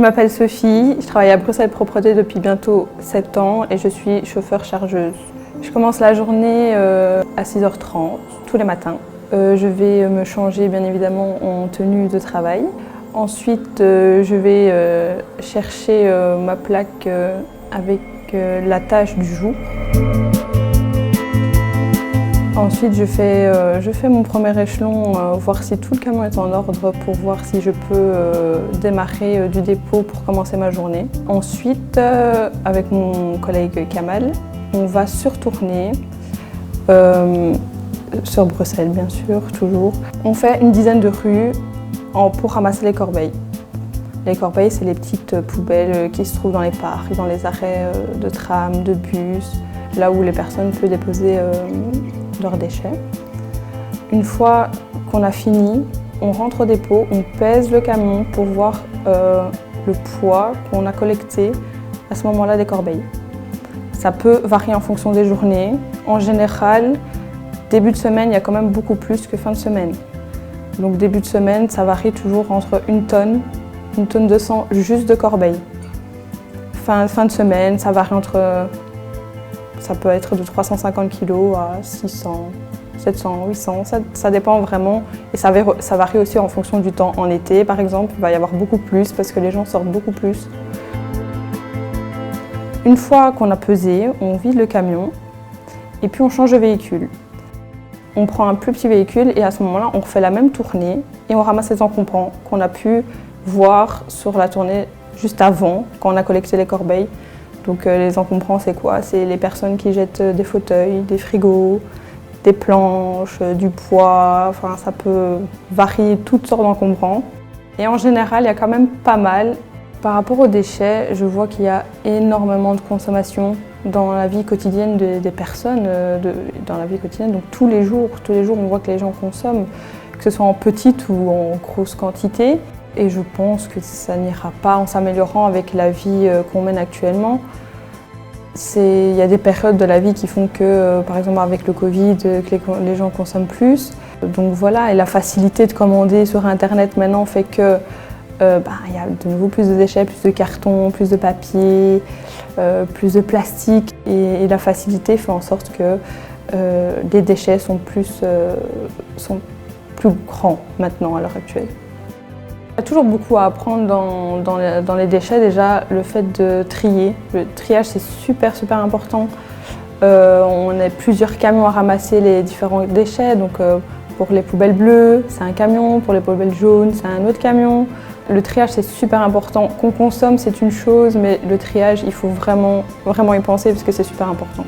Je m'appelle Sophie, je travaille à Bruxelles Propreté depuis bientôt 7 ans et je suis chauffeur-chargeuse. Je commence la journée à 6h30 tous les matins. Je vais me changer bien évidemment en tenue de travail. Ensuite, je vais chercher ma plaque avec la tâche du jour. Ensuite, je fais mon premier échelon, voir si tout le camion est en ordre pour voir si je peux démarrer du dépôt pour commencer ma journée. Ensuite, avec mon collègue Kamal, on va surtourner sur Bruxelles, bien sûr, toujours. On fait une dizaine de rues pour ramasser les corbeilles. Les corbeilles, c'est les petites poubelles qui se trouvent dans les parcs, dans les arrêts de tram, de bus, là où les personnes peuvent déposer leurs déchets. Une fois qu'on a fini, on rentre au dépôt, on pèse le camion pour voir le poids qu'on a collecté à ce moment-là des corbeilles. Ça peut varier en fonction des journées. En général, début de semaine, il y a quand même beaucoup plus que fin de semaine. Donc début de semaine, ça varie toujours entre 1 tonne 200 juste de corbeilles. Fin de semaine, ça varie ça peut être de 350 kg à 600, 700, 800, ça dépend vraiment. Et ça varie aussi en fonction du temps. En été, par exemple, il va y avoir beaucoup plus parce que les gens sortent beaucoup plus. Une fois qu'on a pesé, on vide le camion et puis on change de véhicule. On prend un plus petit véhicule et à ce moment-là, on refait la même tournée et on ramasse les encombrants qu'on a pu voir sur la tournée juste avant, quand on a collecté les corbeilles. Donc les encombrants, c'est quoi? C'est les personnes qui jettent des fauteuils, des frigos, des planches, du bois, enfin ça peut varier toutes sortes d'encombrants. Et en général, il y a quand même pas mal. Par rapport aux déchets, je vois qu'il y a énormément de consommation dans la vie quotidienne des personnes, dans la vie quotidienne. Donc tous les jours, on voit que les gens consomment, que ce soit en petite ou en grosse quantité. Et je pense que ça n'ira pas en s'améliorant avec la vie qu'on mène actuellement. Il y a des périodes de la vie qui font que, par exemple avec le Covid, que les gens consomment plus. Donc voilà, et la facilité de commander sur Internet maintenant fait que il y a de nouveau plus de déchets, plus de carton, plus de papier, plus de plastique. Et la facilité fait en sorte que les déchets sont plus grands maintenant à l'heure actuelle. Il y a toujours beaucoup à apprendre dans les déchets. Déjà, le fait de trier. Le triage, c'est super important. On a plusieurs camions à ramasser les différents déchets. Donc, pour les poubelles bleues, c'est un camion. Pour les poubelles jaunes, c'est un autre camion. Le triage, c'est super important. Qu'on consomme, c'est une chose, mais le triage, il faut vraiment y penser parce que c'est super important.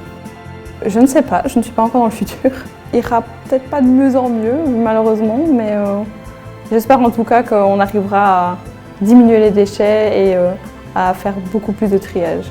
Je ne sais pas, je ne suis pas encore dans le futur. Il ira peut-être pas de mieux en mieux, malheureusement, mais j'espère en tout cas qu'on arrivera à diminuer les déchets et à faire beaucoup plus de triage.